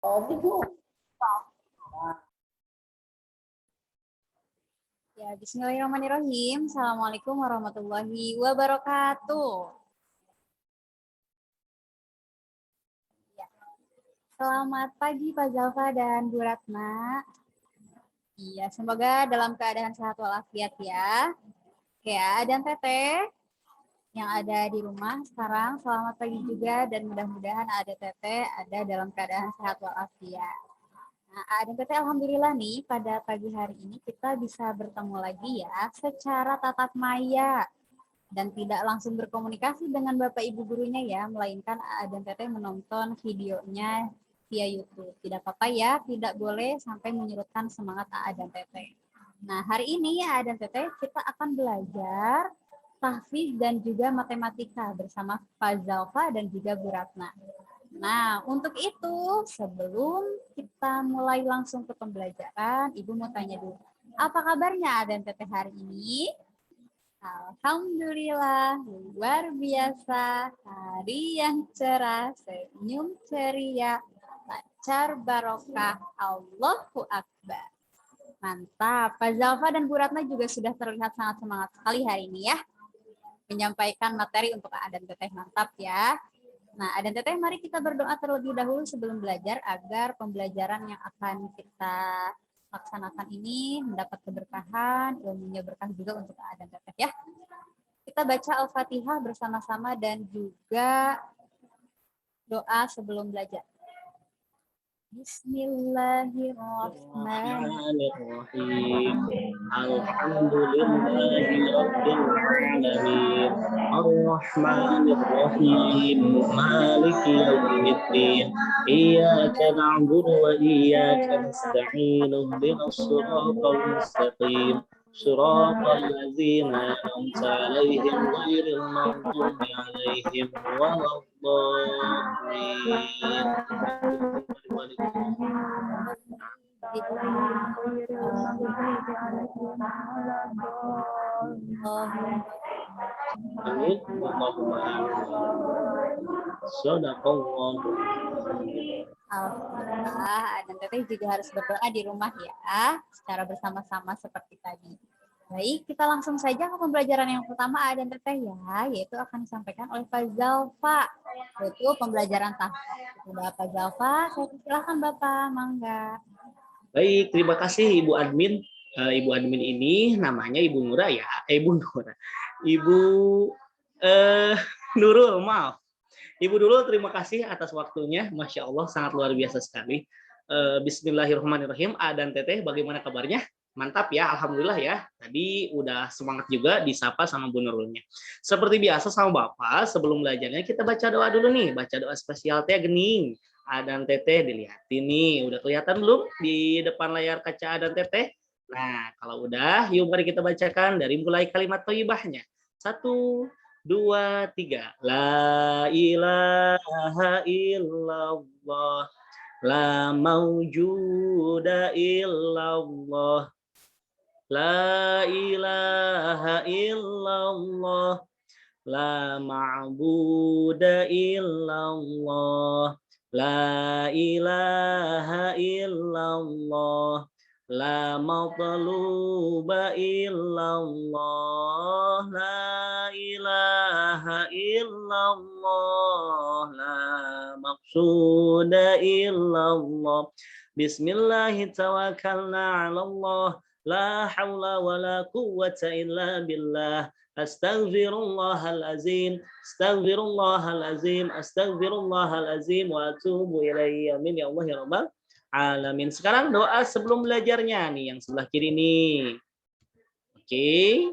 Ya, bismillahirrahmanirrahim. Assalamualaikum warahmatullahi wabarakatuh. Ya. Selamat pagi Pak Zalfa dan Bu Ratna. Iya, semoga dalam keadaan sehat walafiat ya. Oke, dan Teteh yang ada di rumah sekarang, selamat pagi juga dan mudah-mudahan ada Teteh ada dalam keadaan sehat walafiat. Nah, dan Teteh alhamdulillah nih pada pagi hari ini kita bisa bertemu lagi ya secara tatap maya dan tidak langsung berkomunikasi dengan Bapak Ibu gurunya ya, melainkan dan Teteh menonton videonya via YouTube. Tidak apa-apa ya, tidak boleh sampai menyurutkan semangat AA dan Teteh. Nah, hari ini AA dan Teteh kita akan belajar tahfiz dan juga matematika bersama Pak Zalfa dan juga Bu Ratna. Nah, untuk itu sebelum kita mulai langsung ke pembelajaran, Ibu mau tanya dulu. Apa kabarnya AA dan Teteh hari ini? Alhamdulillah, luar biasa. Hari yang cerah, senyum ceria, lancar barokah, Allahu Akbar. Mantap, Pak Zalfa dan Bu Ratna juga sudah terlihat sangat semangat sekali hari ini ya. Menyampaikan materi untuk A dan Teteh, mantap ya. Nah, A dan Teteh, mari kita berdoa terlebih dahulu sebelum belajar agar pembelajaran yang akan kita laksanakan ini mendapat keberkahan, ilmunya berkah juga untuk A dan Teteh ya. Kita baca Al-Fatihah bersama-sama dan juga doa sebelum belajar. Bismillahirrahmanirrahim. Alhamdulillahirrabbil Ar-Rahmanirrahim. Maliki yaumiddin. Iyyaka na'budu wa iyyaka nasta'in. Ihdinas siratal mustaqim. صراط الذين أنعمت عليهم غير المغضوب عليهم ولا الضالين. Amin. Alhamdulillah, dan Teteh juga harus berdoa di rumah ya, secara bersama-sama seperti tadi. Baik, kita langsung saja ke pembelajaran yang pertama A dan Teteh ya, yaitu akan disampaikan oleh Pak Zalfa, yaitu pembelajaran tahfiz. Sudah Pak Zalfa, saya silakan Bapak, mangga. Baik, terima kasih Ibu Admin. Ibu Admin ini namanya Ibu Nura ya, Ibu Nura, Ibu Nurul, maaf. Ibu dulu terima kasih atas waktunya, Masya Allah sangat luar biasa sekali. Bismillahirrahmanirrahim. A dan Teteh, bagaimana kabarnya? Mantap ya, alhamdulillah ya. Tadi udah semangat juga disapa sama Bu Nurulnya. Seperti biasa sama Bapak, sebelum belajarnya kita baca doa dulu nih, baca doa spesial teh gening. A dan Teteh dilihatin nih, udah kelihatan belum di depan layar kaca A dan Teteh? Nah, kalau udah, yuk mari kita bacakan dari mulai kalimat thayyibahnya. 1, 2, 3. La ilaha illallah. La maujuda illallah. La ilaha illallah. La ma'buda illallah. La ilaha illallah. La matluba illallah. La ilaha illallah. La maqsuda illallah. Bismillahi tawakkalna ala Allah. La hawla wa la quwwata illa billah. Astaghfirullahalazim, astaghfirullahalazim, astaghfirullahalazim wa atubu ilaihi. Amin ya Allah ya rabbal alamin. Sekarang doa sebelum belajarnya nih yang sebelah kiri nih. Oke.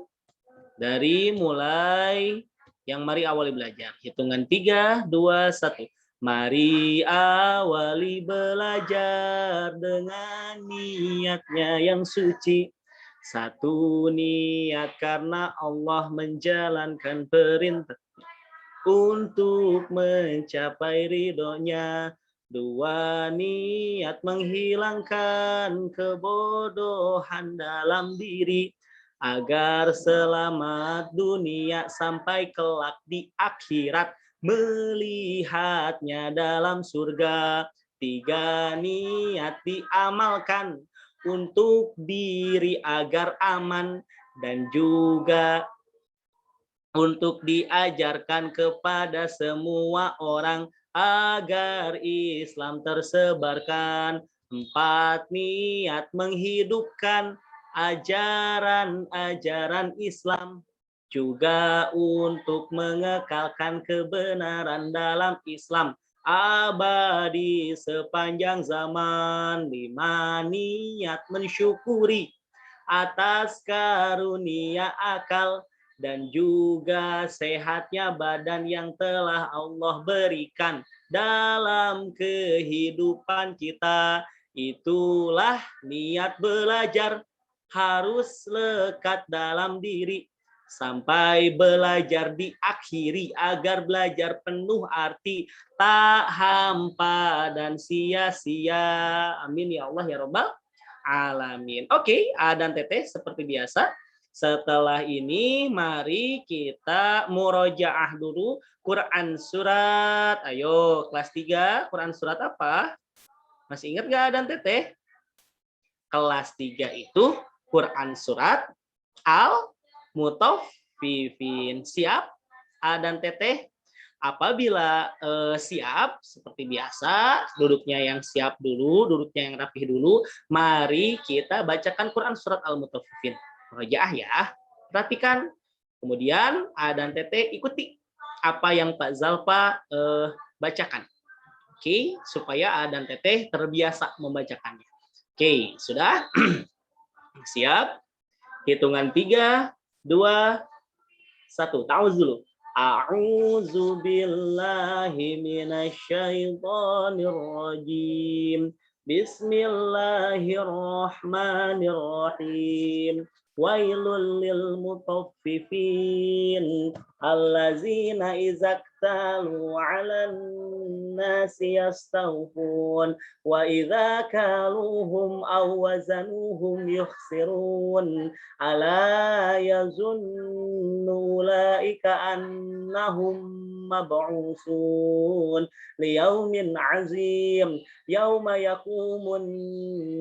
Dari mulai yang mari awali belajar. Hitungan 3, 2, 1. Mari awali belajar dengan niatnya yang suci. Satu, niat karena Allah menjalankan perintah untuk mencapai ridhonya. 2, niat menghilangkan kebodohan dalam diri agar selamat dunia sampai kelak di akhirat melihatnya dalam surga. 3 niat diamalkan untuk diri agar aman dan juga untuk diajarkan kepada semua orang agar Islam tersebarkan. 4 niat menghidupkan ajaran-ajaran Islam juga untuk mengekalkan kebenaran dalam Islam abadi sepanjang zaman. 5 niat mensyukuri atas karunia akal dan juga sehatnya badan yang telah Allah berikan dalam kehidupan kita. Itulah niat belajar harus lekat dalam diri sampai belajar diakhiri agar belajar penuh arti, tak hampa dan sia-sia. Amin ya Allah ya Rabbal alamin. Oke, dan Teteh seperti biasa. Setelah ini mari kita murojaah dulu Quran surat. Ayo kelas 3 Quran surat apa? Masih ingat gak dan Teteh? Kelas 3 itu Quran surat Al-Mutaffifin. Siap? Dan Teteh? Apabila siap, seperti biasa, duduknya yang siap dulu, duduknya yang rapih dulu, mari kita bacakan Quran surat Al-Mutaffifin. Murojaah ya. Perhatikan. Kemudian A dan Tete ikuti apa yang Pak Zalfa bacakan. Oke, supaya A dan Tete terbiasa membacakannya. Oke, sudah? Siap? Hitungan 3, 2, 1. Ta'awuz dulu. A'udzu billahi minasyaitonir rajim. Bismillahirrahmanirrahim. Wailul lil mutaffifin allazina idza iktalu 'alan nasi yastawfun wa idza kaluhum aw wazanuhum yukhsirun ala yazunnu ulaika annahum mab'usun liyaumin 'azim yauma yaqumun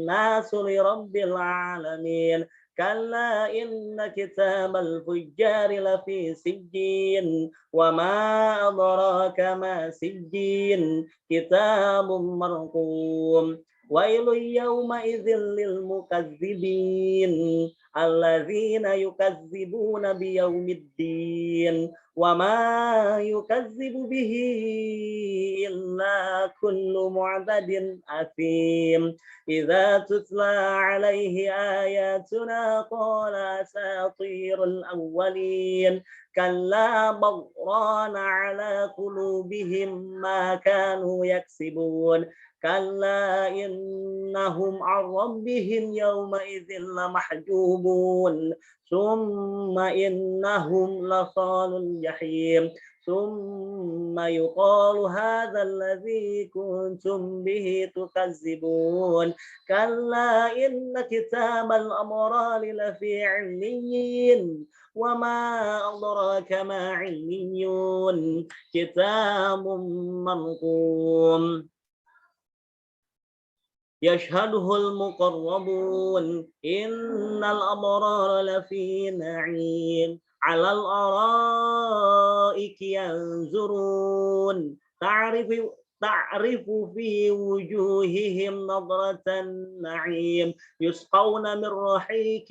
nasu lirabbil alamin. Kalla inna kitabal fujjari lafi sijjin wa ma adraka ma sijjin kitabun marqum wailul yawma idzil lil mukazzibin alladzina yukazzibuna biyaumiddin wa ma yukazzibu bihi illa kullu mu'tadin athim. إذا تتلى عليه آياتنا قال أساطير الأولين كلا بغران على قلوبهم ما كانوا يكسبون كلا إنهم عن ربهم يومئذ لمحجوبون ثم إنهم لصال الجحيم ثم يقال هذا الذي كنتم به تكذبون كلا إن كتاب الأبرار لفي عليين وما أدراك ما عليون كتاب مرقوم يشهده المقربون إن الأبرار لفي نعيم على الأرائك ينظرون تعرف في وجوههم نظرة النعيم يسقون من رحيق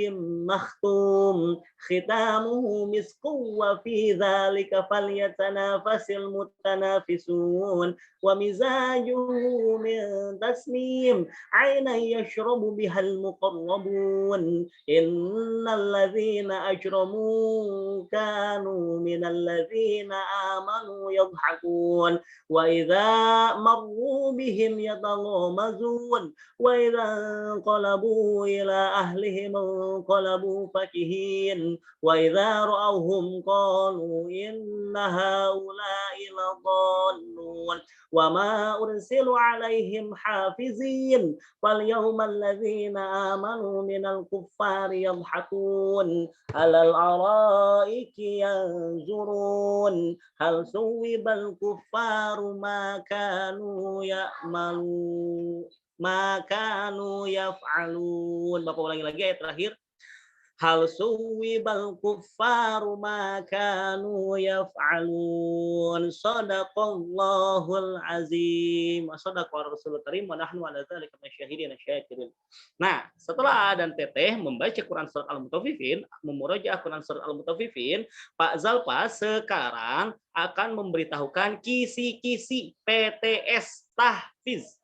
مختوم ختامه مسك وفي ذلك فليتنافس المتنافسون ومزاجه من تسنيم عينا يشرب بها المقربون إن الذين أجرموا كانوا من الذين آمنوا يضحكون وإذا مروا بهم يتغامزون وإذا انقلبوا إلى أهلهم انقلبوا فكهين وإذا رأوهم قالوا إن هؤلاء لضالون وما أرسلوا عليهم حافظين فاليوم الذين آمنوا من الكفار يضحكون على الأرائك ينظرون هل ثوب الكفار ما كانوا kanu ya'malu ma kanu yaf'alun. Bapak ulangi lagi ayat terakhir. Hal suwibal kuffaru ma kanu yaf'alun. Shadaqallahul azim. Wa shadaqa rasulul karim wa nahnu ala dzalika masyahidin syakirin. Nah, setelah A dan Teteh membaca Quran surat Al-Mutaffifin, memurojaah Quran surat Al-Mutaffifin, Pak Zalfa sekarang akan memberitahukan kisi-kisi PTS tahfiz.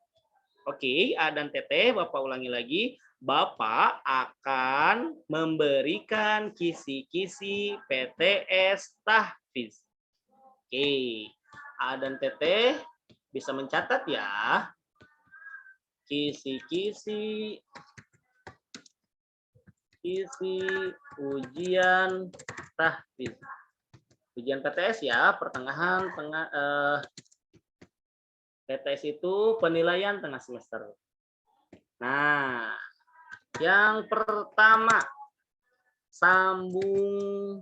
Oke, A dan Teteh, Bapak ulangi lagi. Bapak akan memberikan kisi-kisi PTS tahfiz. Oke, A dan Teteh bisa mencatat ya. Kisi-kisi ujian tahfiz. Ujian PTS ya, pertengahan PTS itu penilaian tengah semester. Nah, yang pertama, sambung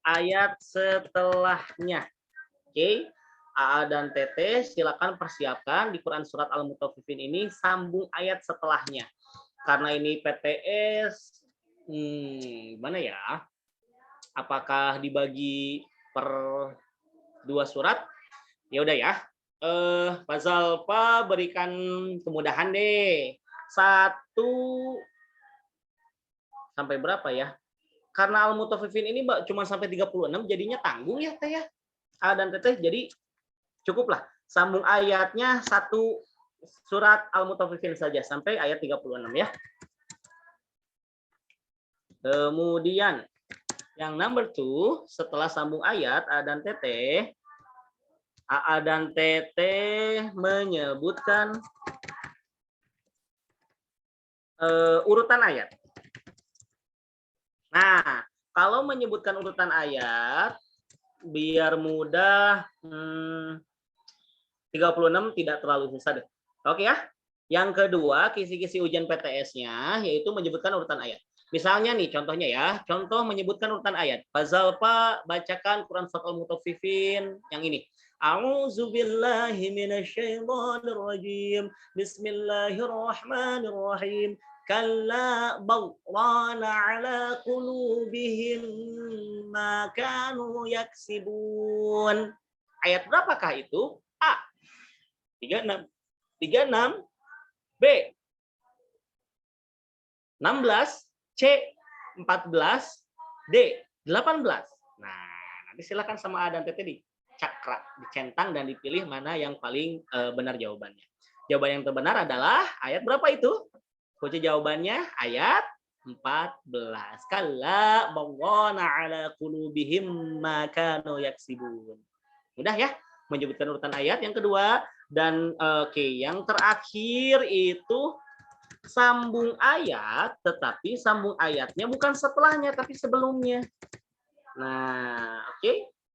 ayat setelahnya. Oke, AA dan TT silakan persiapkan di Quran surat Al-Mutaffifin ini sambung ayat setelahnya. Karena ini PTS, gimana ya? Apakah dibagi per 2 surat? Ya udah ya. Pak Zalfa berikan kemudahan deh. 1 sampai berapa ya? Karena Al-Mutaffifin ini cuma sampai 36, jadinya tanggung ya Teh ya. A dan Teteh, jadi cukuplah. Sambung ayatnya 1 surat Al-Mutaffifin saja sampai ayat 36 ya. Kemudian yang number 2, setelah sambung ayat A dan Teteh, AA dan Teteh menyebutkan urutan ayat. Nah, kalau menyebutkan urutan ayat, biar mudah, 36 tidak terlalu susah deh. Oke ya. Yang kedua, kisi-kisi ujian PTS-nya, yaitu menyebutkan urutan ayat. Misalnya nih, contohnya ya, contoh menyebutkan urutan ayat. Pak Zalfa bacakan Quran surat Al-Mutaffifin yang ini. A'udzubillahi minasyaitonirrajim. Bismillahirrahmanirrahim. Kalla bawwana ala qulubihim ma kanu yaksibun. Ayat berapakah itu? A. 36. 36. B. 16. C. 14. D. 18. Nah, nanti silakan sama A dan Tete dicakra, dicentang dan dipilih mana yang paling benar jawabannya. Jawaban yang terbenar adalah ayat berapa itu? Kunci jawabannya ayat 14. Kalla bawwana ala qulubihim ma kanu yaksibun. Mudah ya menyebutkan urutan ayat. Yang kedua dan yang terakhir itu sambung ayat, tetapi sambung ayatnya bukan setelahnya tapi sebelumnya. Nah,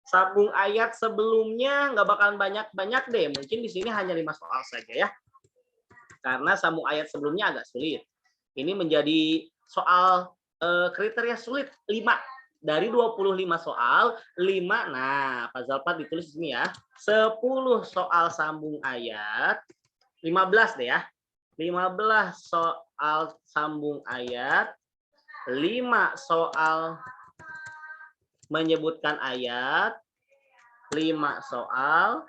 sambung ayat sebelumnya nggak bakalan banyak-banyak deh. Mungkin di sini hanya 5 soal saja ya. Karena sambung ayat sebelumnya agak sulit. Ini menjadi soal kriteria sulit 5. Dari 25 soal, 5. Nah, Pak Zalfa ditulis di sini ya. 10 soal sambung ayat. 15 deh ya. 15 soal sambung ayat. 5 soal menyebutkan ayat. 5 soal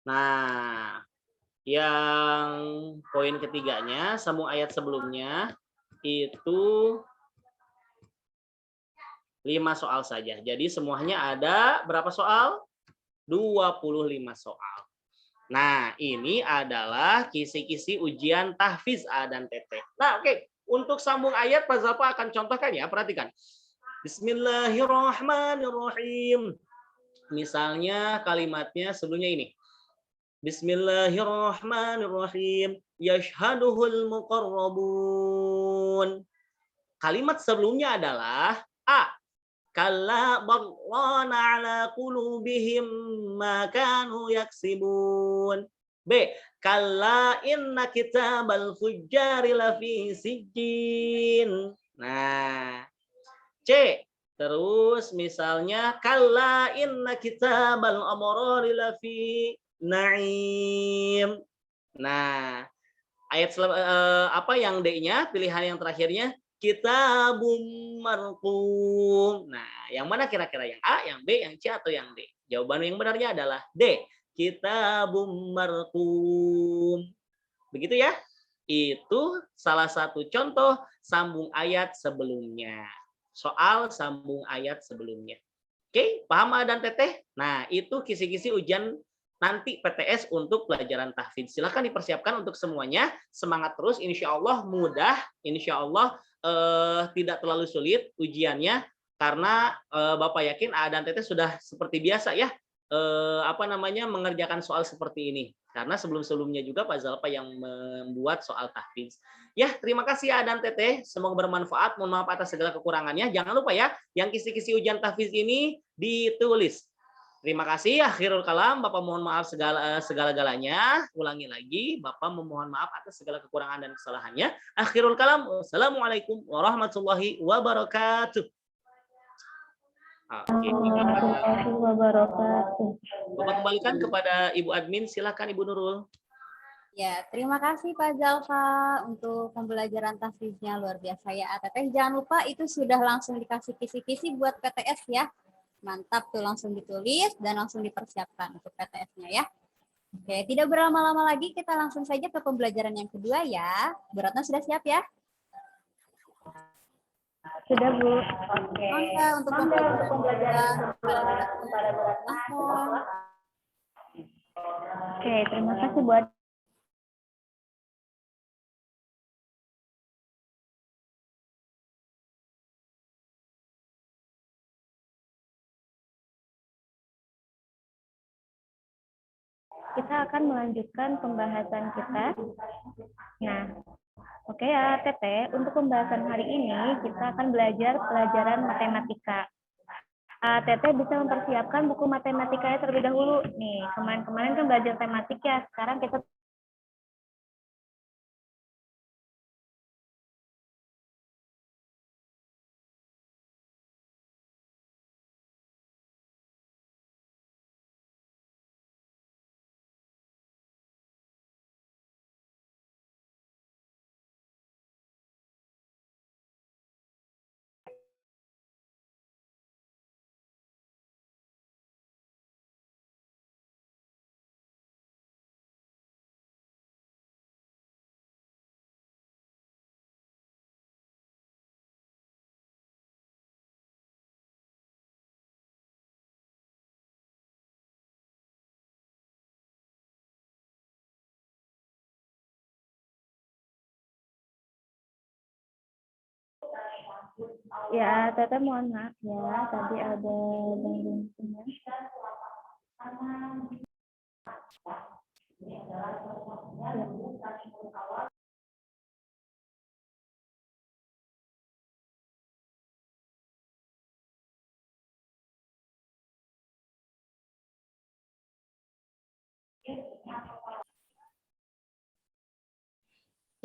nah, yang poin ketiganya, sambung ayat sebelumnya itu 5 soal saja. Jadi semuanya ada berapa soal? 25 soal. Nah, ini adalah kisi-kisi ujian tahfiz A dan Teteh. Nah, untuk sambung ayat, Pak Zalfa akan contohkan ya, perhatikan. Bismillahirrahmanirrahim. Misalnya kalimatnya sebelumnya ini. Bismillahirrahmanirrahim. Yashhaduhul muqarrabun. Kalimat sebelumnya adalah A. Kalla barrana ala qulubihim ma kanu yaksibun. B. Kalla inna kitabal fujjari lafi sijjin. Nah, C. Terus misalnya kalla inna kitabal abrari lafi na'im. Nah, apa yang D-nya? Pilihan yang terakhirnya kitabum marqum. Nah, yang mana kira-kira, yang A, yang B, yang C atau yang D? Jawaban yang benarnya adalah D, kitabum marqum. Begitu ya? Itu salah satu contoh sambung ayat sebelumnya. Soal sambung ayat sebelumnya. Oke, paham dan Teteh? Nah, itu kisi-kisi ujian nanti PTS untuk pelajaran tahfidz. Silahkan dipersiapkan untuk semuanya. Semangat terus, insya Allah mudah. Insya Allah tidak terlalu sulit ujiannya. Karena Bapak yakin dan Teteh sudah seperti biasa ya. Mengerjakan soal seperti ini. Karena sebelum-sebelumnya juga Pak Zalpa yang membuat soal tahfidz. Ya, terima kasih dan Teteh. Semoga bermanfaat. Mohon maaf atas segala kekurangannya. Jangan lupa ya, yang kisi-kisi ujian tahfidz ini ditulis. Terima kasih. Akhirul kalam, Bapak mohon maaf segala-galanya. Ulangi lagi, Bapak memohon maaf atas segala kekurangan dan kesalahannya. Akhirul kalam. Wassalamualaikum warahmatullahi wabarakatuh. Oke. Warahmatullahi wabarakatuh. Bapak kembalikan kepada Ibu Admin. Silakan Ibu Nurul. Ya, terima kasih Pak Zalfa untuk pembelajaran tahfidznya, luar biasa ya. Teteh jangan lupa itu sudah langsung dikasih kisi-kisi buat PTS ya. Mantap tuh, langsung ditulis dan langsung dipersiapkan untuk PTS-nya ya. Oke, tidak berlama-lama lagi, kita langsung saja ke pembelajaran yang kedua ya. Bu Ratna sudah siap ya? Sudah, Bu. Oke. Untuk pembelajaran kepada Bu Ratna. Oke, terima kasih buat kita akan melanjutkan pembahasan kita. Nah, oke ya, Teteh. Untuk pembahasan hari ini, kita akan belajar pelajaran matematika. Teteh bisa mempersiapkan buku matematikanya terlebih dahulu. Nih, kemarin-kemarin kan belajar tematik ya. Sekarang kita ya, Teteh mohon maaf ya, tadi ada gangguan sinyal.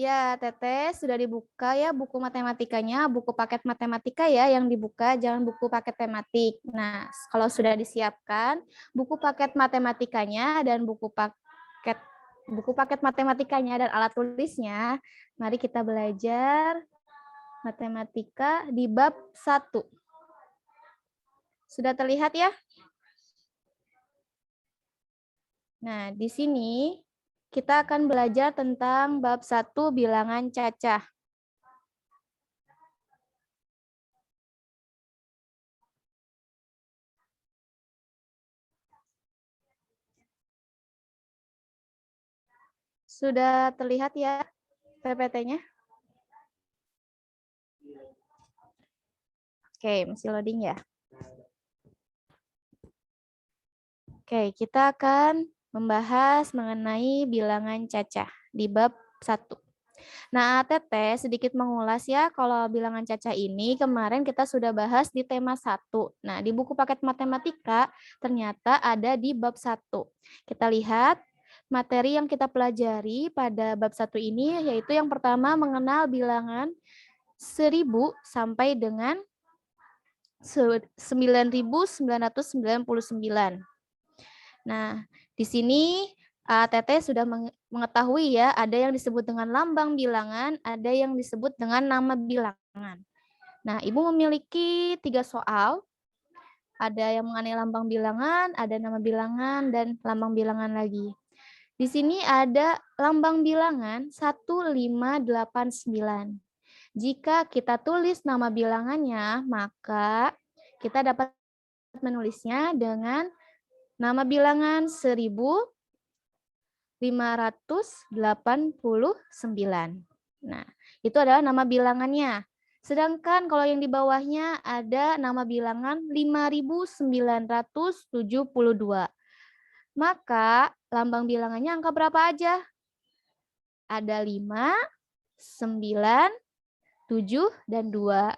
Ya, Teteh, sudah dibuka ya buku matematikanya, buku paket matematika ya yang dibuka, jangan buku paket tematik. Nah, kalau sudah disiapkan, buku paket matematikanya dan buku paket matematikanya dan alat tulisnya, mari kita belajar matematika di bab 1. Sudah terlihat ya? Nah, di sini kita akan belajar tentang bab 1 bilangan cacah. Sudah terlihat ya PPT-nya? Oke, masih loading ya. Oke, kita akan membahas mengenai bilangan cacah di bab 1. Nah, Teteh sedikit mengulas ya, kalau bilangan cacah ini kemarin kita sudah bahas di tema 1. Nah, di buku paket matematika ternyata ada di bab 1. Kita lihat materi yang kita pelajari pada bab 1 ini, yaitu yang pertama mengenal bilangan 1000 sampai dengan 9.999. Nah, di sini Teteh sudah mengetahui ya, ada yang disebut dengan lambang bilangan, ada yang disebut dengan nama bilangan. Nah, Ibu memiliki 3 soal. Ada yang mengenai lambang bilangan, ada nama bilangan, dan lambang bilangan lagi. Di sini ada lambang bilangan 1589. Jika kita tulis nama bilangannya, maka kita dapat menulisnya dengan nama bilangan 1589. Nah, itu adalah nama bilangannya. Sedangkan kalau yang di bawahnya ada nama bilangan 5972. Maka lambang bilangannya angka berapa aja? Ada 5, 9, 7, dan 2.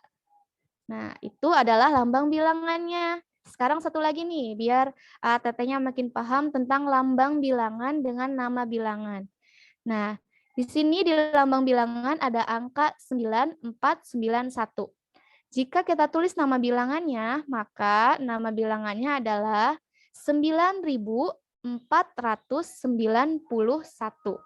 Nah, itu adalah lambang bilangannya. Sekarang satu lagi nih, biar Tetehnya makin paham tentang lambang bilangan dengan nama bilangan. Nah, di sini di lambang bilangan ada angka 9491. Jika kita tulis nama bilangannya, maka nama bilangannya adalah 9491.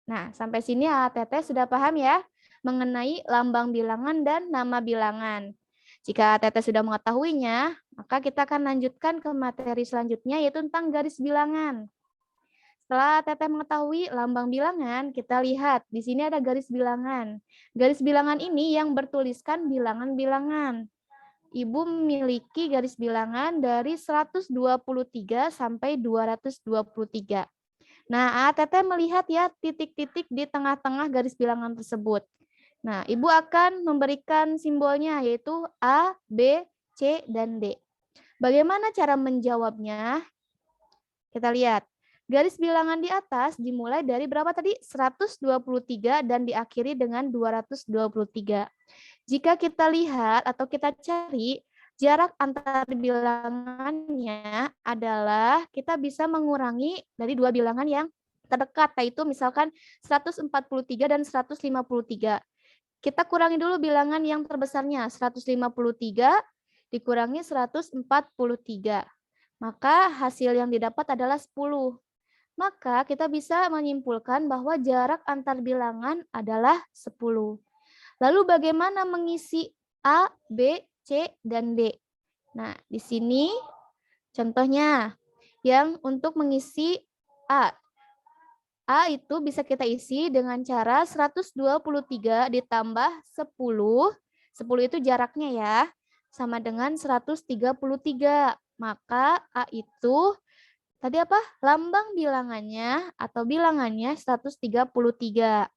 Nah, sampai sini Teteh sudah paham ya mengenai lambang bilangan dan nama bilangan. Jika Teteh sudah mengetahuinya, maka kita akan lanjutkan ke materi selanjutnya yaitu tentang garis bilangan. Setelah Teteh mengetahui lambang bilangan, kita lihat di sini ada garis bilangan. Garis bilangan ini yang bertuliskan bilangan-bilangan. Ibu memiliki garis bilangan dari 123 sampai 223. Nah, Teteh melihat ya titik-titik di tengah-tengah garis bilangan tersebut. Nah, Ibu akan memberikan simbolnya yaitu A, B, C, dan D. Bagaimana cara menjawabnya? Kita lihat. Garis bilangan di atas dimulai dari berapa tadi? 123 dan diakhiri dengan 223. Jika kita lihat atau kita cari jarak antar bilangannya adalah kita bisa mengurangi dari dua bilangan yang terdekat, yaitu misalkan 143 dan 153. Kita kurangi dulu bilangan yang terbesarnya, 153 dikurangi 143. Maka hasil yang didapat adalah 10. Maka kita bisa menyimpulkan bahwa jarak antar bilangan adalah 10. Lalu bagaimana mengisi A, B, C, dan D? Nah, di sini contohnya yang untuk mengisi A. A itu bisa kita isi dengan cara 123 ditambah 10. 10 itu jaraknya ya, sama dengan 133. Maka A itu tadi apa? Lambang bilangannya atau bilangannya 133.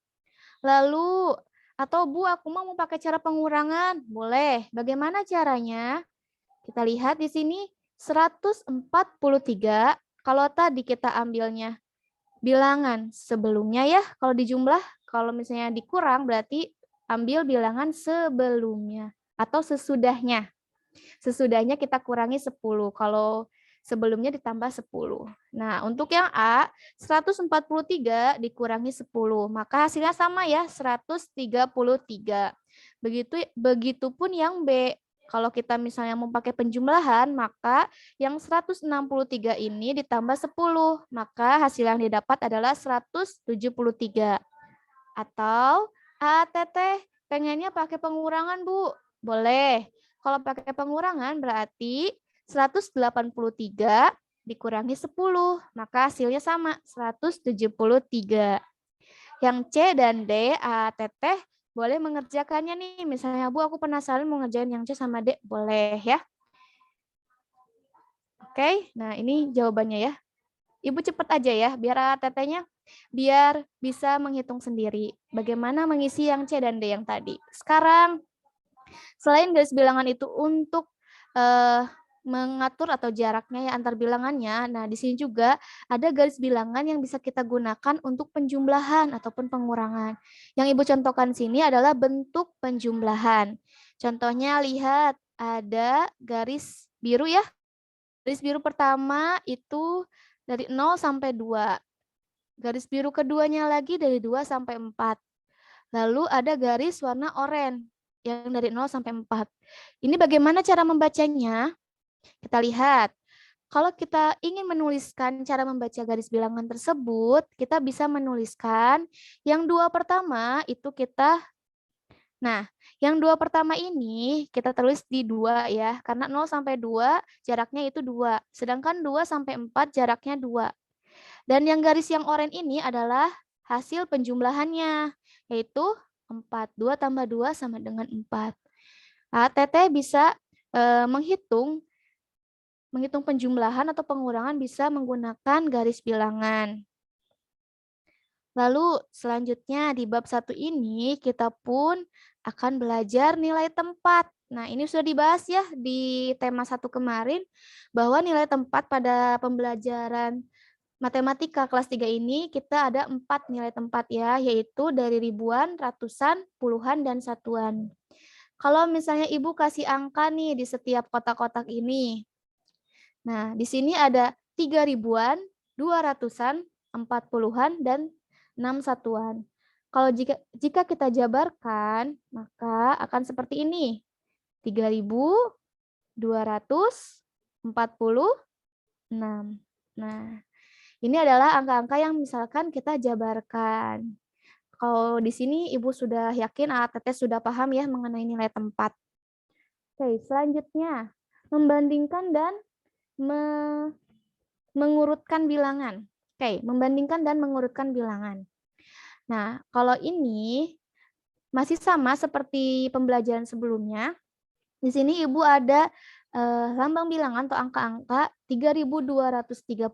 Lalu, atau Bu, aku mau pakai cara pengurangan. Boleh. Bagaimana caranya? Kita lihat di sini 143. Kalau tadi kita ambilnya bilangan sebelumnya ya, kalau dijumlah, kalau misalnya dikurang berarti ambil bilangan sebelumnya atau sesudahnya. Sesudahnya kita kurangi 10. Kalau sebelumnya ditambah 10. Nah, untuk yang A, 143 dikurangi 10. Maka hasilnya sama ya, 133. Begitupun yang B. Kalau kita misalnya mau pakai penjumlahan, maka yang 163 ini ditambah 10. Maka hasil yang didapat adalah 173. Atau Teteh pengennya pakai pengurangan, Bu. Boleh. Kalau pakai pengurangan berarti 183 dikurangi 10, maka hasilnya sama, 173. Yang C dan D, Teteh boleh mengerjakannya nih. Misalnya, Bu, aku penasaran mau ngerjain yang C sama D, boleh ya? Oke, nah ini jawabannya ya. Ibu cepat aja ya, biar Tetehnya biar bisa menghitung sendiri. Bagaimana mengisi yang C dan D yang tadi. Sekarang, selain garis bilangan itu untuk mengatur atau jaraknya ya antar bilangannya. Nah, di sini juga ada garis bilangan yang bisa kita gunakan untuk penjumlahan ataupun pengurangan. Yang Ibu contohkan sini adalah bentuk penjumlahan. Contohnya lihat ada garis biru ya. Garis biru pertama itu dari 0 sampai 2. Garis biru keduanya lagi dari 2 sampai 4. Lalu ada garis warna oranye. yang dari 0 sampai 4. Ini bagaimana cara membacanya? Kita lihat. Kalau kita ingin menuliskan cara membaca garis bilangan tersebut, kita bisa menuliskan yang dua pertama itu nah, yang dua pertama ini kita tulis di 2 ya, karena 0 sampai 2 jaraknya itu 2, sedangkan 2 sampai 4 jaraknya 2. Dan yang garis yang oranye ini adalah hasil penjumlahannya, yaitu 4. 2 tambah 2 sama dengan 4. Nah, Teteh bisa menghitung penjumlahan atau pengurangan bisa menggunakan garis bilangan. Lalu selanjutnya di bab 1 ini kita pun akan belajar nilai tempat. Nah, ini sudah dibahas ya di tema 1 kemarin bahwa nilai tempat pada pembelajaran matematika kelas 3 ini kita ada 4 nilai tempat ya, yaitu dari ribuan, ratusan, puluhan, dan satuan. Kalau misalnya Ibu kasih angka nih di setiap kotak-kotak ini. Nah, di sini ada 3 ribuan, 200-an, 40-an, dan 6 satuan. Kalau jika kita jabarkan, maka akan seperti ini. 3.246. Nah, ini adalah angka-angka yang misalkan kita jabarkan. Kalau di sini Ibu sudah yakin, Teteh sudah paham ya mengenai nilai tempat. Oke, selanjutnya membandingkan dan mengurutkan bilangan. Oke, membandingkan dan mengurutkan bilangan. Nah, kalau ini masih sama seperti pembelajaran sebelumnya. Di sini Ibu ada lambang bilangan atau angka-angka 3.234,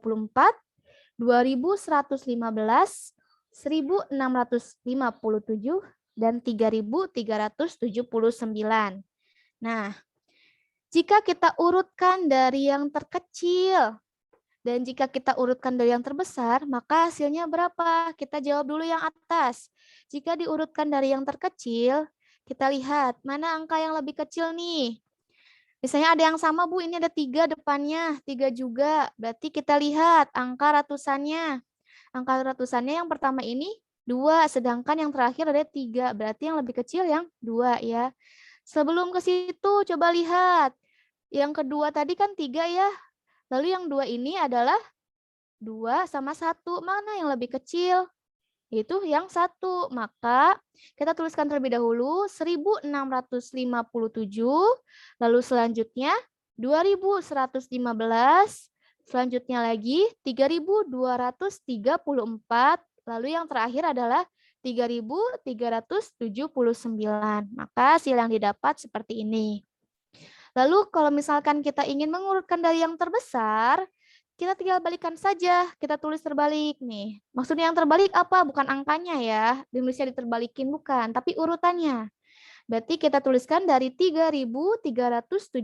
2.115, 1.657, dan 3.379. Nah, jika kita urutkan dari yang terkecil dan jika kita urutkan dari yang terbesar, maka hasilnya berapa? Kita jawab dulu yang atas. Jika diurutkan dari yang terkecil, kita lihat mana angka yang lebih kecil nih. Misalnya ada yang sama, Bu, ini ada 3 depannya, 3 juga. Berarti kita lihat angka ratusannya. Angka ratusannya yang pertama ini 2, sedangkan yang terakhir ada 3. Berarti yang lebih kecil yang 2 ya. Sebelum ke situ, coba lihat. Yang kedua tadi kan 3 ya. Lalu yang 2 ini adalah 2 sama 1. Mana yang lebih kecil? Itu yang 1. Maka kita tuliskan terlebih dahulu 1.657. Lalu selanjutnya 2.115. Selanjutnya lagi 3.234. Lalu yang terakhir adalah 3.379. Maka hasil yang didapat seperti ini. Lalu kalau misalkan kita ingin mengurutkan dari yang terbesar, kita tinggal balikan saja. Kita tulis terbalik nih. Maksudnya yang terbalik apa? Bukan angkanya ya. Nulisnya diterbalikin bukan, tapi urutannya. Berarti kita tuliskan dari 3.379,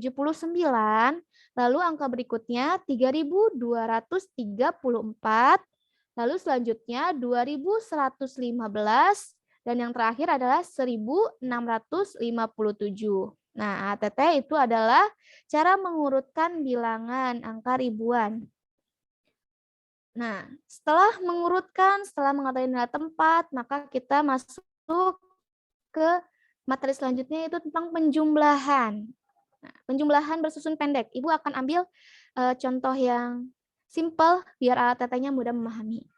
lalu angka berikutnya 3.234, lalu selanjutnya 2.115, dan yang terakhir adalah 1.657. Nah, Teteh itu adalah cara mengurutkan bilangan angka ribuan. Nah, setelah mengurutkan, setelah mengetahui nilai tempat, maka kita masuk ke materi selanjutnya yaitu tentang penjumlahan. Nah, penjumlahan bersusun pendek. Ibu akan ambil contoh yang simple biar Tetehnya mudah memahami.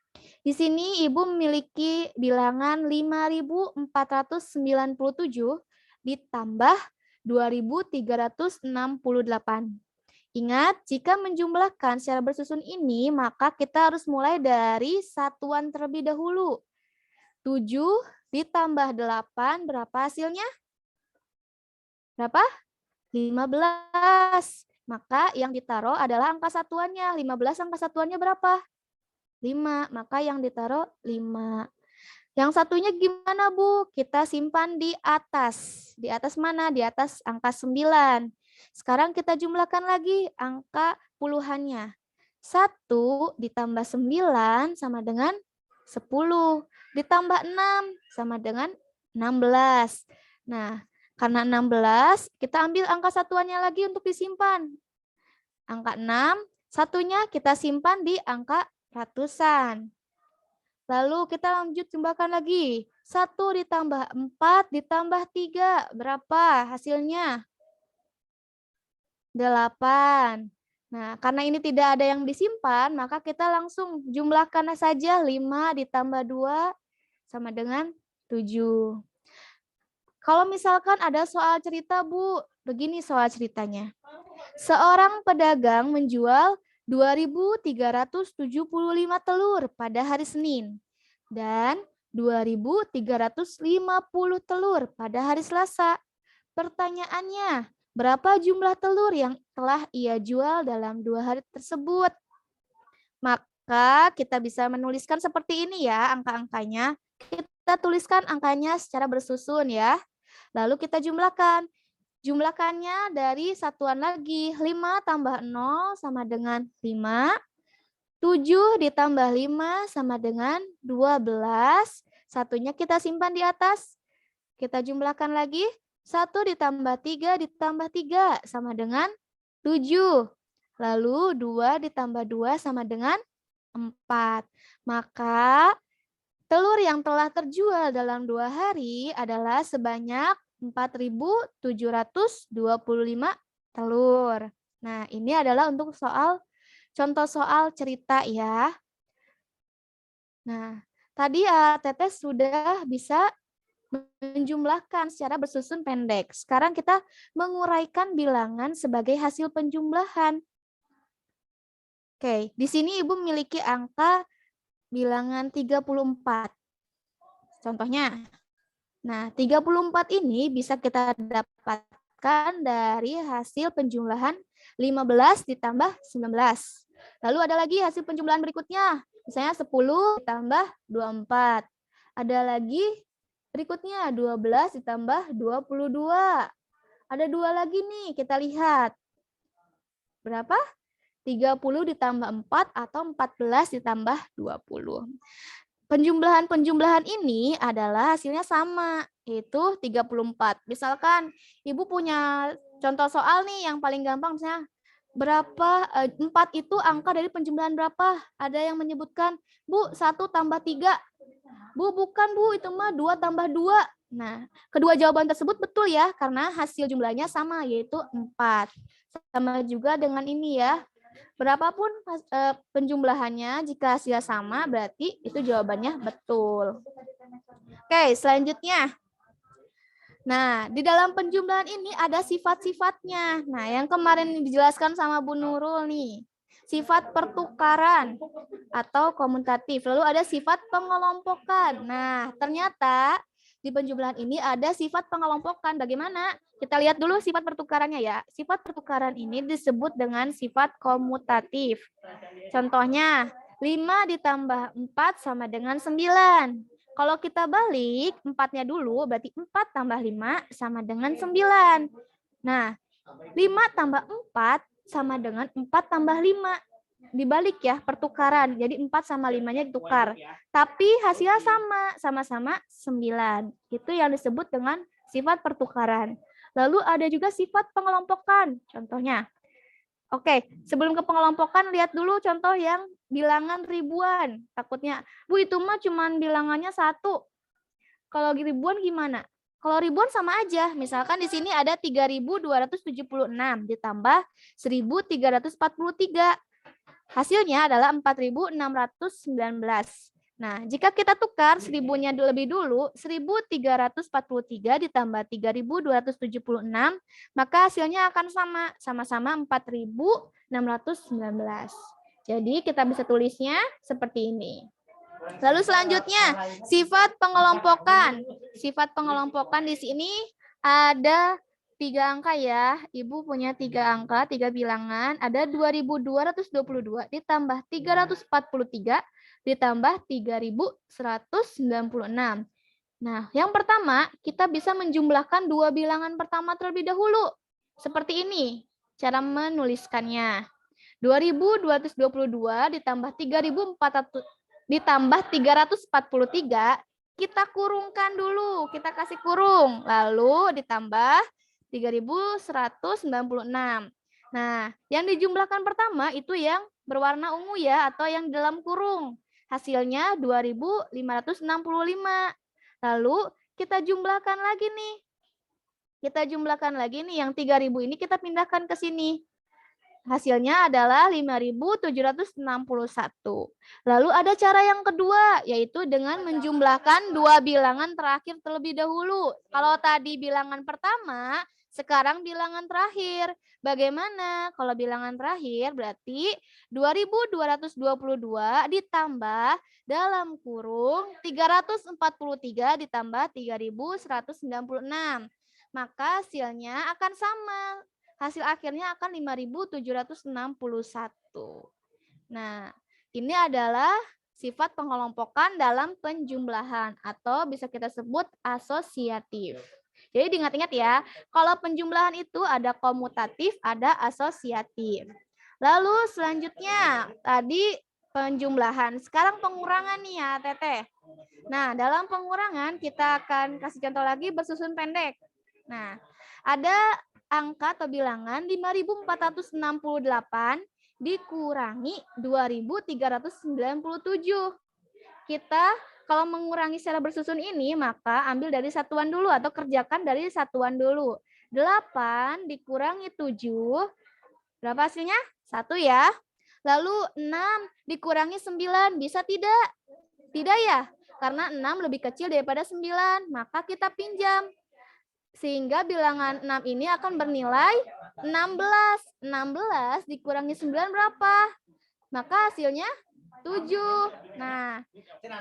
Di sini Ibu memiliki bilangan 5.497 ditambah 2.368. Ingat, jika menjumlahkan secara bersusun ini, maka kita harus mulai dari satuan terlebih dahulu. 7 ditambah 8, berapa hasilnya? Berapa? 15. Maka yang ditaruh adalah angka satuannya. 15 angka satuannya berapa? 5. Maka yang ditaruh 5. Yang satunya gimana, Bu? Kita simpan di atas. Di atas mana? Di atas angka 9. Sekarang kita jumlahkan lagi angka puluhannya. 1 ditambah 9 sama dengan 10. Ditambah 6 sama dengan 16. Nah, karena 16, kita ambil angka satuannya lagi untuk disimpan. Angka 6, satunya kita simpan di angka ratusan. Lalu kita lanjut jumlahkan lagi. 1 ditambah 4 ditambah 3. Berapa hasilnya? 8. Nah, karena ini tidak ada yang disimpan, maka kita langsung jumlahkan saja. 5 ditambah 2 sama dengan 7. Kalau misalkan ada soal cerita, Bu, begini soal ceritanya. Seorang pedagang menjual 2.375 telur pada hari Senin dan 2.350 telur pada hari Selasa. Pertanyaannya, berapa jumlah telur yang telah ia jual dalam 2 hari tersebut? Maka kita bisa menuliskan seperti ini ya angka-angkanya. Kita tuliskan angkanya secara bersusun ya. Lalu kita jumlahkan. Jumlahkannya dari satuan lagi. 5 tambah 0 sama dengan 5. 7 ditambah 5 sama dengan 12. Satunya kita simpan di atas. Kita jumlahkan lagi. 1 ditambah 3 ditambah 3 sama dengan 7. Lalu 2 ditambah 2 sama dengan 4. Maka telur yang telah terjual dalam 2 hari adalah sebanyak 4.725 telur. Nah, ini adalah untuk contoh soal cerita ya. Nah, tadi Teteh sudah bisa menjumlahkan secara bersusun pendek. Sekarang kita menguraikan bilangan sebagai hasil penjumlahan. Oke, di sini Ibu memiliki angka bilangan 34. Contohnya, nah 34 ini bisa kita dapatkan dari hasil penjumlahan 15 ditambah 19. Lalu ada lagi hasil penjumlahan berikutnya, misalnya 10 ditambah 24. Ada lagi berikutnya 12 ditambah 22. Ada 2 lagi nih, kita lihat. Berapa? 30 ditambah 4 atau 14 ditambah 20. Penjumlahan ini adalah hasilnya sama, yaitu 34. Misalkan Ibu punya contoh soal nih yang paling gampang, misalnya berapa 4 itu angka dari penjumlahan berapa? Ada yang menyebutkan, Bu, 1 tambah 3. Bu, bukan Bu, itu mah 2 tambah 2. Nah, kedua jawaban tersebut betul ya, karena hasil jumlahnya sama, yaitu 4. Sama juga dengan ini ya. Berapapun penjumlahannya, jika hasilnya sama, berarti itu jawabannya betul. Oke, selanjutnya. Nah, di dalam penjumlahan ini ada sifat-sifatnya. Nah, yang kemarin dijelaskan sama Bu Nurul nih. Sifat pertukaran atau komutatif. Lalu ada sifat pengelompokan. Nah, ternyata di penjumlahan ini ada sifat pengelompokan. Bagaimana? Kita lihat dulu sifat pertukarannya ya. Sifat pertukaran ini disebut dengan sifat komutatif. Contohnya, 5 ditambah 4 sama dengan 9. Kalau kita balik 4-nya dulu, berarti 4 tambah 5 sama dengan 9. Nah, 5 tambah 4 sama dengan 4 tambah 5. Dibalik ya, pertukaran. Jadi 4 sama 5-nya ditukar. Tapi hasilnya sama-sama 9. Itu yang disebut dengan sifat pertukaran. Lalu ada juga sifat pengelompokan. Contohnya, oke, sebelum ke pengelompokan, lihat dulu contoh yang bilangan ribuan. Takutnya, Bu, itu mah cuman bilangannya 1. Kalau ribuan gimana? Kalau ribuan sama aja. Misalkan di sini ada 3.276 ditambah 1.343. Hasilnya adalah 4.619. Nah, jika kita tukar 1000-nya lebih dulu, 1.343 ditambah 3.276, maka hasilnya akan sama-sama 4.619. Jadi kita bisa tulisnya seperti ini. Lalu selanjutnya, sifat pengelompokan. Sifat pengelompokan di sini ada 3 angka ya. Ibu punya 3 angka, 3 bilangan. Ada 2.222 ditambah 343 ditambah 3.196. Nah, yang pertama, kita bisa menjumlahkan 2 bilangan pertama terlebih dahulu. Seperti ini cara menuliskannya. 2.222 ditambah 3.400 ditambah 343, kita kurungkan dulu, kita kasih kurung, lalu ditambah 3.196. Nah, yang dijumlahkan pertama itu yang berwarna ungu ya, atau yang dalam kurung. Hasilnya 2.565. Lalu kita jumlahkan lagi nih. Kita jumlahkan lagi nih, yang 3.000 ini kita pindahkan ke sini. Hasilnya adalah 5.761. Lalu ada cara yang kedua, yaitu dengan menjumlahkan dua bilangan terakhir terlebih dahulu. Kalau tadi bilangan pertama, sekarang bilangan terakhir. Bagaimana? Kalau bilangan terakhir berarti 2.222 ditambah dalam kurung 343 ditambah 3.196. Maka hasilnya akan sama. Hasil akhirnya akan 5.761. Nah, ini adalah sifat pengelompokan dalam penjumlahan atau bisa kita sebut asosiatif. Jadi diingat-ingat ya, kalau penjumlahan itu ada komutatif, ada asosiatif. Lalu selanjutnya, tadi penjumlahan. Sekarang pengurangan nih ya, Teteh. Nah, dalam pengurangan kita akan kasih contoh lagi bersusun pendek. Nah, ada angka atau bilangan 5.468 dikurangi 2.397. Kita kalau mengurangi secara bersusun ini, maka ambil dari satuan dulu atau kerjakan dari satuan dulu. 8 dikurangi 7, berapa hasilnya? 1 ya. Lalu 6 dikurangi 9, bisa tidak? Tidak ya, karena 6 lebih kecil daripada 9, maka kita pinjam. Sehingga bilangan 6 ini akan bernilai 16. 16 dikurangi 9 berapa? Maka hasilnya 7. Nah,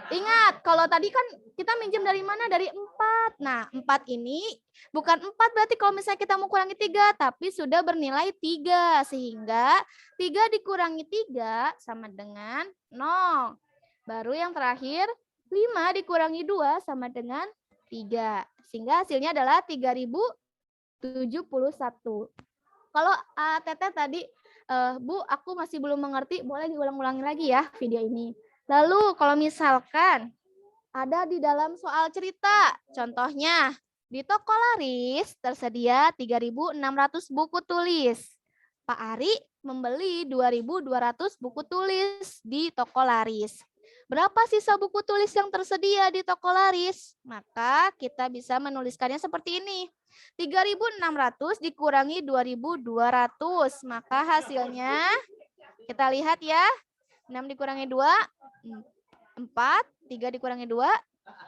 ingat kalau tadi kan kita minjem dari mana? Dari 4. Nah, 4 ini bukan 4 berarti kalau misalnya kita mau kurangi 3, tapi sudah bernilai 3. Sehingga 3 dikurangi 3 sama dengan 0. Baru yang terakhir, 5 dikurangi 2 sama dengan 3. Sehingga hasilnya adalah 3.071. Kalau Teteh tadi, Bu, aku masih belum mengerti, boleh diulang-ulangi lagi ya video ini. Lalu kalau misalkan ada di dalam soal cerita, contohnya di toko laris tersedia 3.600 buku tulis. Pak Ari membeli 2.200 buku tulis di toko laris. Berapa sisa buku tulis yang tersedia di toko laris? Maka kita bisa menuliskannya seperti ini. 3.600 dikurangi 2.200. Maka hasilnya, kita lihat ya. 6 dikurangi 2, 4. 3 dikurangi 2,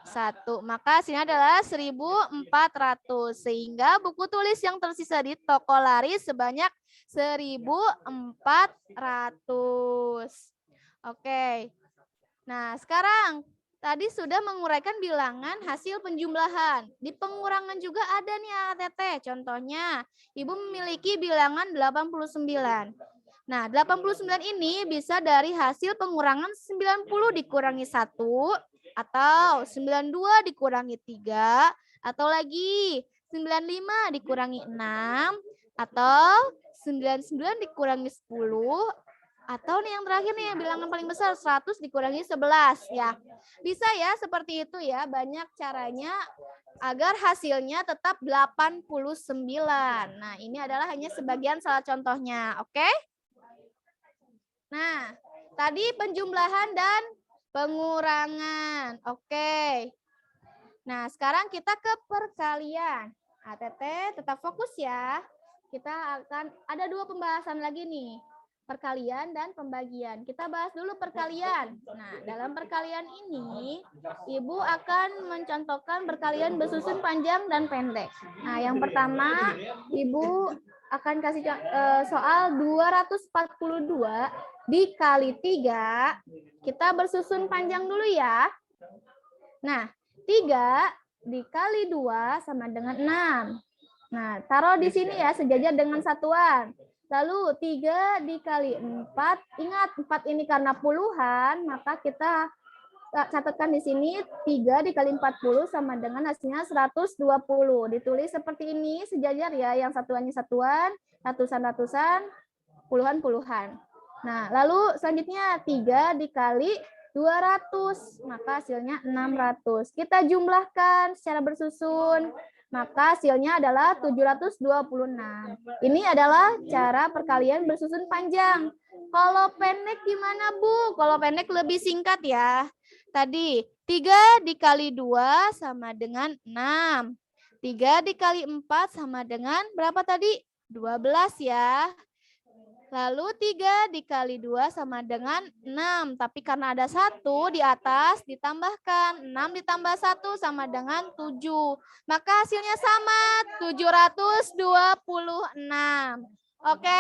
1. Maka hasilnya adalah 1.400. Sehingga buku tulis yang tersisa di toko laris sebanyak 1.400. Oke. Nah, sekarang tadi sudah menguraikan bilangan hasil penjumlahan. Di pengurangan juga ada nih Teteh. Contohnya, Ibu memiliki bilangan 89. Nah, 89 ini bisa dari hasil pengurangan 90 dikurangi 1, atau 92 dikurangi 3, atau lagi 95 dikurangi 6, atau 99 dikurangi 10, atau nih yang terakhir nih bilangan paling besar 100 dikurangi 11 ya. Bisa ya seperti itu ya, banyak caranya agar hasilnya tetap 89. Nah, ini adalah hanya sebagian salah contohnya, oke? Nah, tadi penjumlahan dan pengurangan. Oke. Nah, sekarang kita ke perkalian. Teteh tetap fokus ya. Kita akan ada 2 pembahasan lagi nih. Perkalian dan pembagian. Kita bahas dulu perkalian. Nah, dalam perkalian ini, Ibu akan mencontohkan perkalian bersusun panjang dan pendek. Nah, yang pertama, Ibu akan kasih soal 242 dikali 3. Kita bersusun panjang dulu ya. Nah, 3 dikali 2 sama dengan 6. Nah, taruh di sini ya, sejajar dengan satuan. Lalu 3 dikali 4, ingat 4 ini karena puluhan, maka kita catatkan di sini 3 dikali 40 sama dengan hasilnya 120. Ditulis seperti ini, sejajar ya, yang satuannya satuan, ratusan-ratusan, puluhan-puluhan. Nah, lalu selanjutnya 3 dikali 200, maka hasilnya 600. Kita jumlahkan secara bersusun. Maka hasilnya adalah 726. Ini adalah cara perkalian bersusun panjang. Kalau pendek gimana, Bu? Kalau pendek lebih singkat ya. tadi 3 dikali 2 sama dengan 6. 3 dikali 4 sama dengan berapa tadi? 12 ya. Lalu 3 dikali 2 sama dengan 6. Tapi karena ada 1 di atas ditambahkan. 6 ditambah 1 sama dengan 7. Maka hasilnya sama 726. Oke,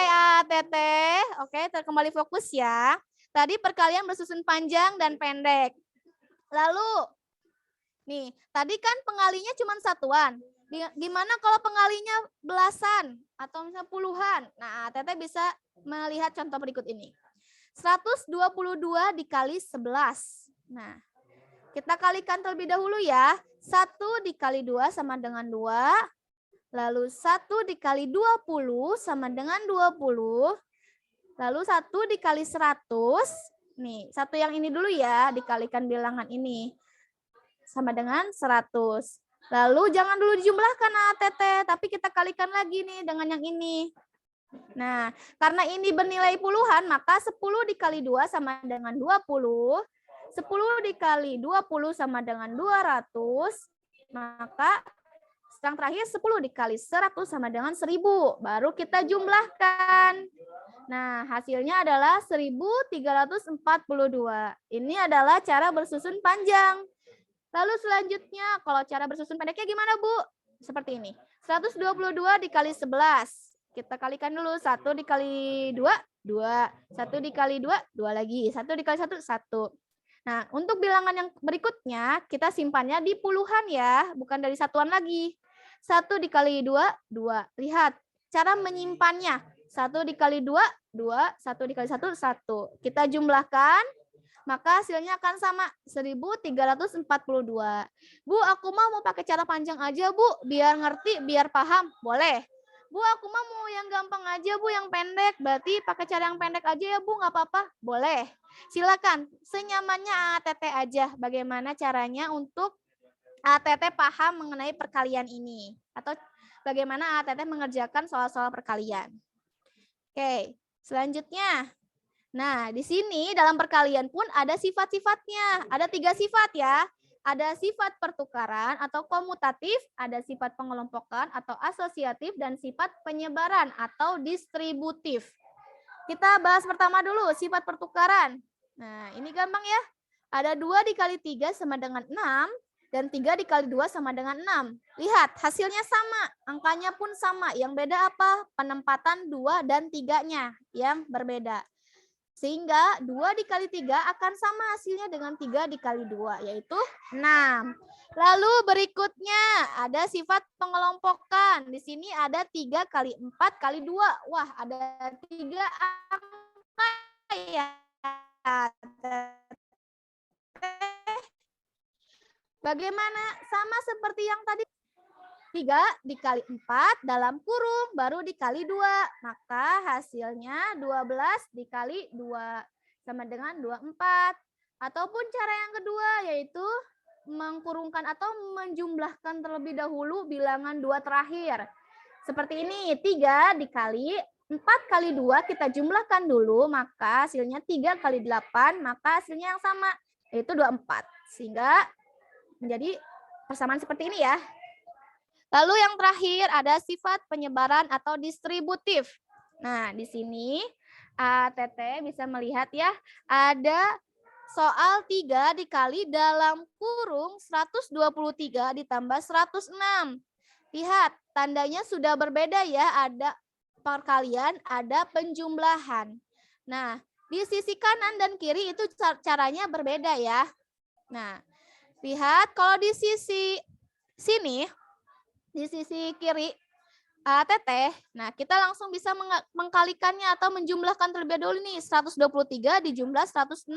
Teteh. Oke, kembali fokus ya. Tadi perkalian bersusun panjang dan pendek. Lalu, nih, tadi kan pengalinya cuma satuan. Gimana kalau pengalinya belasan atau misalnya puluhan? Nah, Teteh bisa melihat contoh berikut ini. 122 dikali 11. Nah, kita kalikan terlebih dahulu ya. 1 dikali 2 sama dengan 2. Lalu 1 dikali 20 sama dengan 20. Lalu 1 dikali 100. Nih, satu yang ini dulu ya, dikalikan bilangan ini. Sama dengan 100. Lalu jangan dulu dijumlahkan Teteh, tapi kita kalikan lagi nih dengan yang ini. Nah, karena ini bernilai puluhan, maka 10 dikali 2 sama dengan 20. 10 dikali 20 sama dengan 200. Maka yang terakhir 10 dikali 100 sama dengan 1000. Baru kita jumlahkan. Nah, hasilnya adalah 1342. Ini adalah cara bersusun panjang. Lalu selanjutnya, kalau cara bersusun pendeknya gimana, Bu? Seperti ini. 122 dikali 11. Kita kalikan dulu. 1 dikali 2, 2. 1 dikali 2, 2 lagi. 1 dikali 1, 1. Nah, untuk bilangan yang berikutnya, kita simpannya di puluhan ya, bukan dari satuan lagi. 1 dikali 2, 2. Lihat, cara menyimpannya. 1 dikali 2, 2. 1 dikali 1, 1. Kita jumlahkan. Maka hasilnya akan sama 1342. Bu, aku mau pakai cara panjang aja, Bu, biar ngerti, biar paham. Boleh. Bu, aku mau yang gampang aja, Bu, yang pendek. Berarti pakai cara yang pendek aja ya, Bu, nggak apa-apa. Boleh. Silakan, senyamannya Teteh aja. Bagaimana caranya untuk Teteh paham mengenai perkalian ini. Atau bagaimana Teteh mengerjakan soal-soal perkalian. Oke, selanjutnya. Nah, di sini dalam perkalian pun ada sifat-sifatnya. Ada 3 sifat ya. Ada sifat pertukaran atau komutatif, ada sifat pengelompokan atau asosiatif, dan sifat penyebaran atau distributif. Kita bahas pertama dulu, sifat pertukaran. Nah, ini gampang ya. Ada 2 dikali 3 sama dengan 6, dan 3 dikali 2 sama dengan 6. Lihat, hasilnya sama, angkanya pun sama. Yang beda apa? Penempatan 2 dan 3-nya yang berbeda. Sehingga 2 dikali 3 akan sama hasilnya dengan 3 dikali 2, yaitu 6. Lalu berikutnya ada sifat pengelompokan. Di sini ada 3 kali 4 kali 2. Wah, ada 3 angka ya. Bagaimana? Sama seperti yang tadi. 3 dikali 4 dalam kurung, baru dikali 2. Maka hasilnya 12 dikali 2 sama dengan 24. Ataupun cara yang kedua yaitu mengkurungkan atau menjumlahkan terlebih dahulu bilangan 2 terakhir. Seperti ini, 3 dikali 4 kali 2 kita jumlahkan dulu, maka hasilnya 3 kali 8, maka hasilnya yang sama, yaitu 24. Sehingga menjadi persamaan seperti ini ya. Lalu yang terakhir ada sifat penyebaran atau distributif. Nah, di sini Teteh bisa melihat ya, ada soal 3 dikali dalam kurung 123 ditambah 106. Lihat, tandanya sudah berbeda ya, ada perkalian, ada penjumlahan. Nah, di sisi kanan dan kiri itu caranya berbeda ya. Nah, lihat kalau di sisi sini, di sisi kiri Teteh, nah kita langsung bisa mengkalikannya atau menjumlahkan terlebih dahulu nih. 123 dijumlah 106,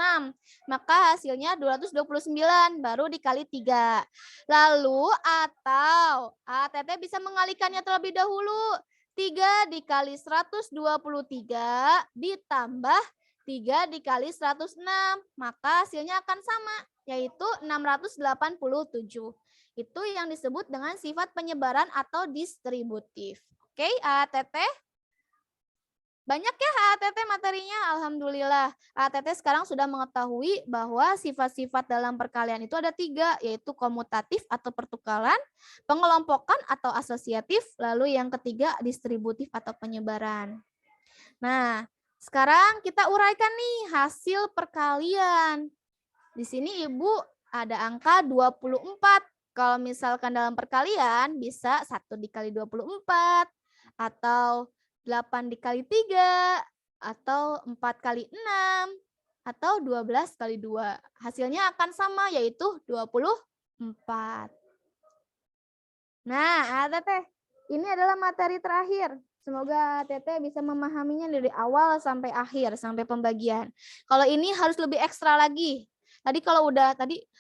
maka hasilnya 229, baru dikali 3. Lalu atau Teteh bisa mengalikannya terlebih dahulu. 3 dikali 123 ditambah 3 dikali 106, maka hasilnya akan sama, yaitu 687. Itu yang disebut dengan sifat penyebaran atau distributif. Oke, Teteh? Banyak ya ATT materinya, alhamdulillah. ATT sekarang sudah mengetahui bahwa sifat-sifat dalam perkalian itu ada 3, yaitu komutatif atau pertukaran, pengelompokan atau asosiatif, lalu yang ketiga distributif atau penyebaran. Nah, sekarang kita uraikan nih hasil perkalian. Di sini Ibu ada angka 24. Kalau misalkan dalam perkalian bisa 1 dikali 24 atau 8 dikali 3 atau 4 kali 6 atau 12 kali 2. Hasilnya akan sama yaitu 24. Nah, Teteh, ini adalah materi terakhir. Semoga Teteh bisa memahaminya dari awal sampai akhir, sampai pembagian. Kalau ini harus lebih ekstra lagi. Tadi kalau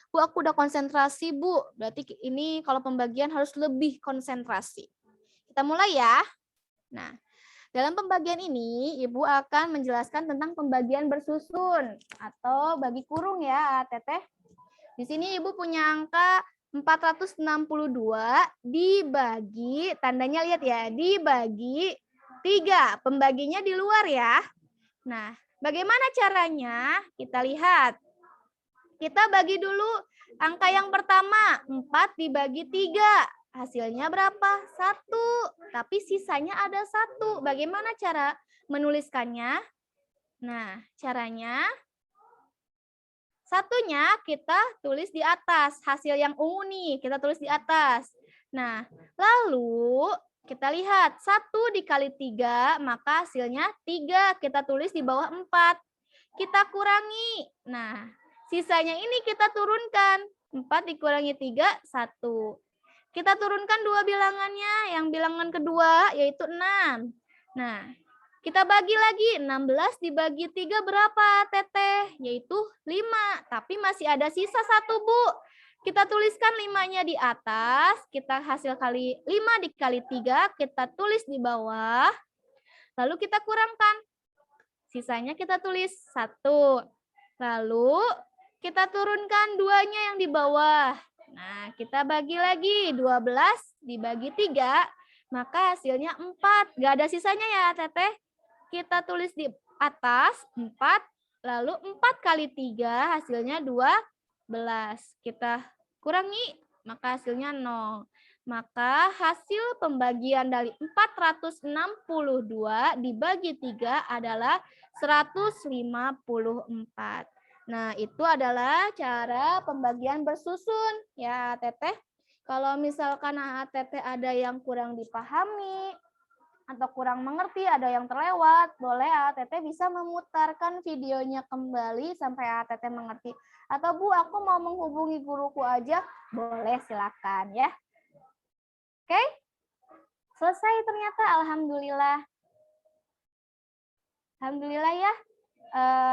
Bu aku udah konsentrasi Bu, berarti ini kalau pembagian harus lebih konsentrasi. Kita mulai ya. Nah, dalam pembagian ini Ibu akan menjelaskan tentang pembagian bersusun atau bagi kurung ya Teteh. Di sini Ibu punya angka 462 dibagi, tandanya lihat ya, dibagi 3. Pembaginya di luar ya. Nah, bagaimana caranya? Kita lihat. Kita bagi dulu angka yang pertama, 4 dibagi 3. Hasilnya berapa? 1. Tapi sisanya ada 1. Bagaimana cara menuliskannya? Nah, caranya satunya kita tulis di atas. Hasil yang ungu nih, kita tulis di atas. Nah, lalu kita lihat 1 dikali 3, maka hasilnya 3. Kita tulis di bawah 4. Kita kurangi. Nah, sisanya ini kita turunkan. 4 dikurangi 3, 1. Kita turunkan 2 bilangannya. Yang bilangan kedua yaitu 6. Nah, kita bagi lagi. 16 dibagi 3 berapa, Teteh? Yaitu 5. Tapi masih ada sisa 1, Bu. Kita tuliskan 5-nya di atas. Kita hasil kali 5 dikali 3. Kita tulis di bawah. Lalu kita kurangkan. Sisanya kita tulis 1. Lalu kita turunkan 2-nya yang di bawah. Nah, kita bagi lagi. 12 dibagi 3. Maka hasilnya 4. Gak ada sisanya ya, Teteh. Kita tulis di atas 4, lalu 4 kali 3 hasilnya 12. Kita kurangi, maka hasilnya 0. Maka hasil pembagian dari 462 dibagi 3 adalah 154. Nah, itu adalah cara pembagian bersusun ya, Teteh. Kalau misalkan Teteh ada yang kurang dipahami, atau kurang mengerti, ada yang terlewat, boleh Teteh bisa memutarkan videonya kembali sampai Teteh mengerti. Atau Bu, aku mau menghubungi guruku aja, boleh silakan ya. Oke? Selesai ternyata, alhamdulillah. Alhamdulillah ya.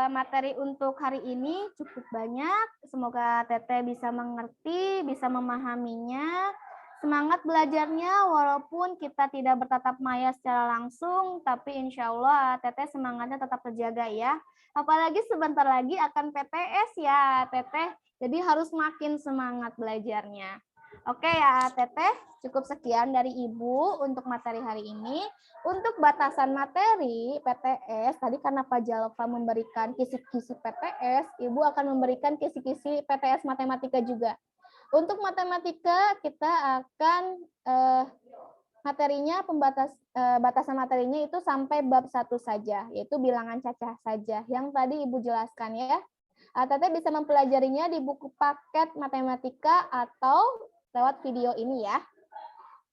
Materi untuk hari ini cukup banyak. Semoga Teteh bisa mengerti, bisa memahaminya. Semangat belajarnya walaupun kita tidak bertatap maya secara langsung, tapi insya Allah Teteh semangatnya tetap terjaga ya. Apalagi sebentar lagi akan PTS ya Teteh, jadi harus makin semangat belajarnya. Oke ya Teteh, cukup sekian dari Ibu untuk materi hari ini. Untuk batasan materi PTS, tadi karena Pak Jalfa memberikan kisi-kisi PTS, Ibu akan memberikan kisi-kisi PTS matematika juga. Untuk matematika kita akan materinya batasan materinya itu sampai bab 1 saja, yaitu bilangan cacah saja yang tadi Ibu jelaskan ya. Teteh bisa mempelajarinya di buku paket matematika atau lewat video ini ya.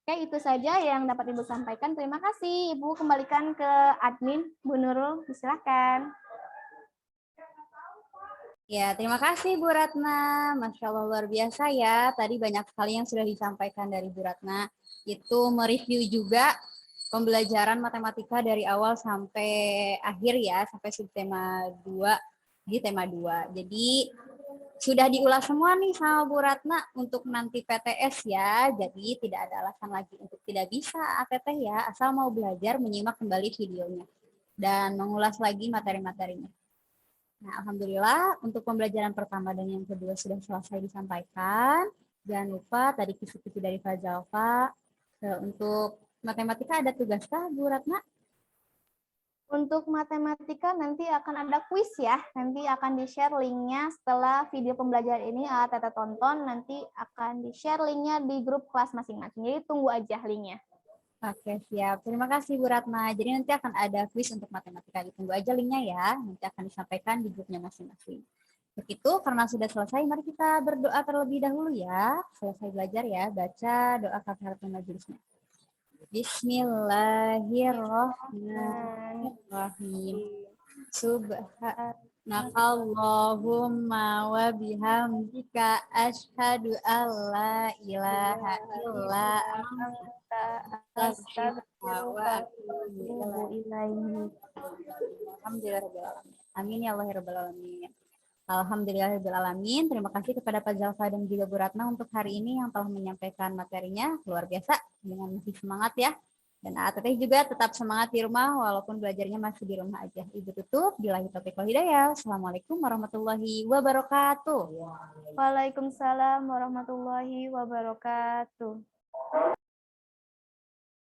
Oke, itu saja yang dapat Ibu sampaikan. Terima kasih. Ibu kembalikan ke admin Bu Nurul, silakan. Ya, terima kasih Bu Ratna. Masya Allah luar biasa ya. Tadi banyak sekali yang sudah disampaikan dari Bu Ratna. Itu mereview juga pembelajaran matematika dari awal sampai akhir ya, sampai subtema 2 di tema 2. Jadi sudah diulas semua nih sama Bu Ratna untuk nanti PTS ya. Jadi tidak ada alasan lagi untuk tidak bisa Teteh ya, asal mau belajar menyimak kembali videonya dan mengulas lagi materi-materinya. Nah, alhamdulillah untuk pembelajaran pertama dan yang kedua sudah selesai disampaikan. Jangan lupa tadi kisi-kisi dari Pak Jalfa. Untuk matematika ada tugaskah Bu Ratna? Untuk matematika nanti akan ada kuis ya. Nanti akan di-share linknya setelah video pembelajaran ini Teteh tonton. Nanti akan di-share linknya di grup kelas masing-masing. Jadi tunggu aja linknya. Oke, siap. Terima kasih Bu Ratna. Jadi nanti akan ada kuis untuk matematika. Ditunggu aja linknya ya. Nanti akan disampaikan di grupnya masing-masing. Begitu, karena sudah selesai, mari kita berdoa terlebih dahulu ya. Selesai belajar ya, baca doa kafaratul majelisnya. Bismillahirrahmanirrahim. Subhanakallahumma wa bihamdika asyhadu an la ilaha illa anta astaghfiruka wa atubu ilaik. Alhamdulillahirabbil alamin. Amin ya Allah ya rabbal alamin. Alhamdulillahirrahmanirrahim. Terima kasih kepada Pak Zalfa dan juga Bu Ratna untuk hari ini yang telah menyampaikan materinya. Luar biasa, dengan masih semangat ya. Dan Teteh juga tetap semangat di rumah walaupun belajarnya masih di rumah aja. Ibu tutup, billahi taufiq wal hidayah. Assalamualaikum warahmatullahi wabarakatuh. Waalaikumsalam warahmatullahi wabarakatuh.